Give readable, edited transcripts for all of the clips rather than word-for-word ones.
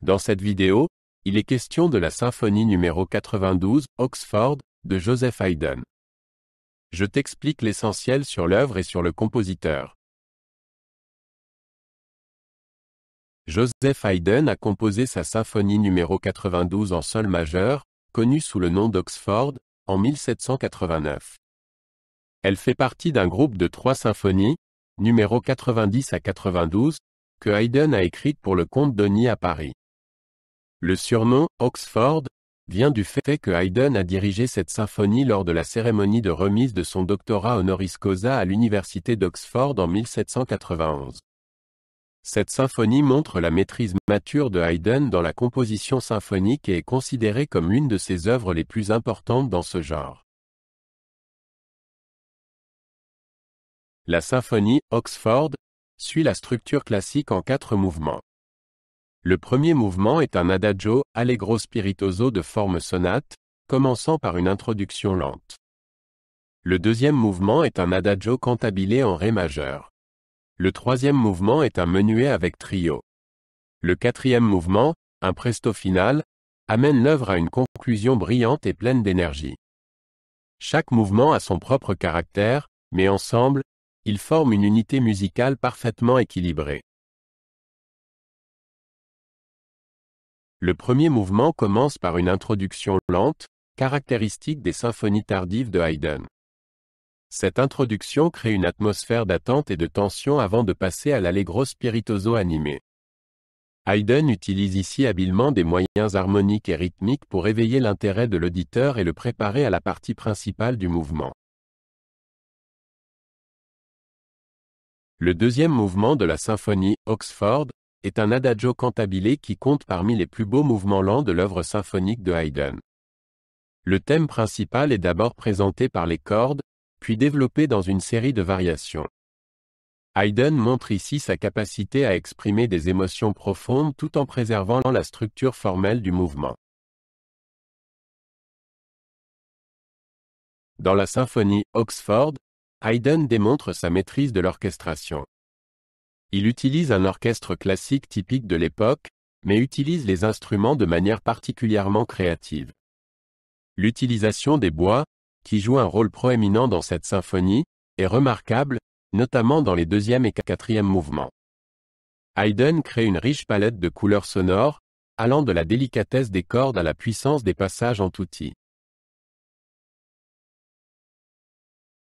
Dans cette vidéo, il est question de la symphonie numéro 92, Oxford, de Joseph Haydn. Je t'explique l'essentiel sur l'œuvre et sur le compositeur. Joseph Haydn a composé sa symphonie numéro 92 en sol majeur, connue sous le nom d'Oxford, en 1789. Elle fait partie d'un groupe de 3 symphonies, numéro 90 à 92, que Haydn a écrites pour le comte d'Osny à Paris. Le surnom, Oxford, vient du fait que Haydn a dirigé cette symphonie lors de la cérémonie de remise de son doctorat honoris causa à l'université d'Oxford en 1791. Cette symphonie montre la maîtrise mature de Haydn dans la composition symphonique et est considérée comme l'une de ses œuvres les plus importantes dans ce genre. La symphonie, Oxford, suit la structure classique en 4 mouvements. Le premier mouvement est un adagio, allegro spiritoso de forme sonate, commençant par une introduction lente. Le deuxième mouvement est un adagio cantabile en ré majeur. Le troisième mouvement est un menuet avec trio. Le quatrième mouvement, un presto final, amène l'œuvre à une conclusion brillante et pleine d'énergie. Chaque mouvement a son propre caractère, mais ensemble, ils forment une unité musicale parfaitement équilibrée. Le premier mouvement commence par une introduction lente, caractéristique des symphonies tardives de Haydn. Cette introduction crée une atmosphère d'attente et de tension avant de passer à l'allegro spiritoso animé. Haydn utilise ici habilement des moyens harmoniques et rythmiques pour éveiller l'intérêt de l'auditeur et le préparer à la partie principale du mouvement. Le deuxième mouvement de la symphonie, Oxford, est un adagio cantabile qui compte parmi les plus beaux mouvements lents de l'œuvre symphonique de Haydn. Le thème principal est d'abord présenté par les cordes, puis développé dans une série de variations. Haydn montre ici sa capacité à exprimer des émotions profondes tout en préservant la structure formelle du mouvement. Dans la symphonie Oxford, Haydn démontre sa maîtrise de l'orchestration. Il utilise un orchestre classique typique de l'époque, mais utilise les instruments de manière particulièrement créative. L'utilisation des bois, qui joue un rôle proéminent dans cette symphonie, est remarquable, notamment dans les deuxième et quatrième mouvements. Haydn crée une riche palette de couleurs sonores, allant de la délicatesse des cordes à la puissance des passages en tutti.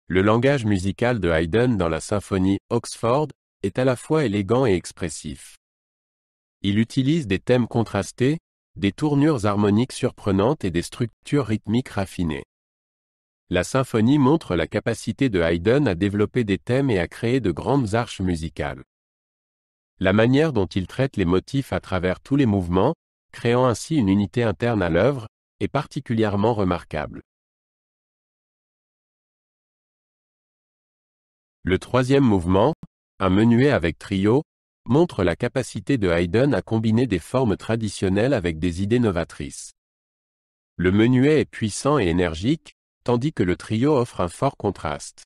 Le langage musical de Haydn dans la symphonie Oxford est à la fois élégant et expressif. Il utilise des thèmes contrastés, des tournures harmoniques surprenantes et des structures rythmiques raffinées. La symphonie montre la capacité de Haydn à développer des thèmes et à créer de grandes arches musicales. La manière dont il traite les motifs à travers tous les mouvements, créant ainsi une unité interne à l'œuvre, est particulièrement remarquable. Le troisième mouvement, un menuet avec trio, montre la capacité de Haydn à combiner des formes traditionnelles avec des idées novatrices. Le menuet est puissant et énergique, tandis que le trio offre un fort contraste.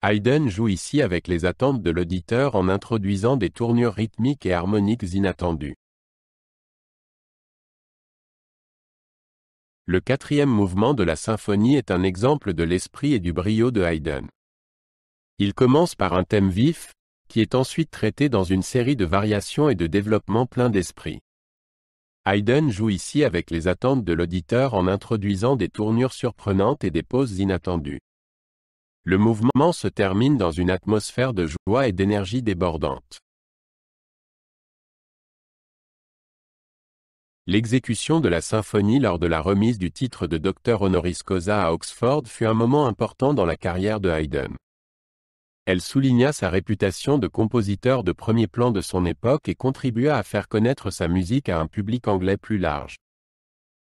Haydn joue ici avec les attentes de l'auditeur en introduisant des tournures rythmiques et harmoniques inattendues. Le quatrième mouvement de la symphonie est un exemple de l'esprit et du brio de Haydn. Il commence par un thème vif, qui est ensuite traité dans une série de variations et de développements pleins d'esprit. Haydn joue ici avec les attentes de l'auditeur en introduisant des tournures surprenantes et des pauses inattendues. Le mouvement se termine dans une atmosphère de joie et d'énergie débordante. L'exécution de la symphonie lors de la remise du titre de docteur honoris causa à Oxford fut un moment important dans la carrière de Haydn. Elle souligna sa réputation de compositeur de premier plan de son époque et contribua à faire connaître sa musique à un public anglais plus large.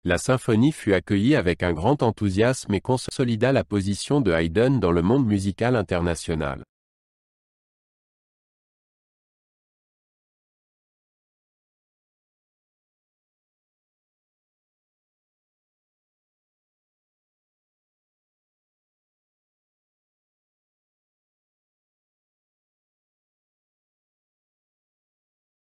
La symphonie fut accueillie avec un grand enthousiasme et consolida la position de Haydn dans le monde musical international.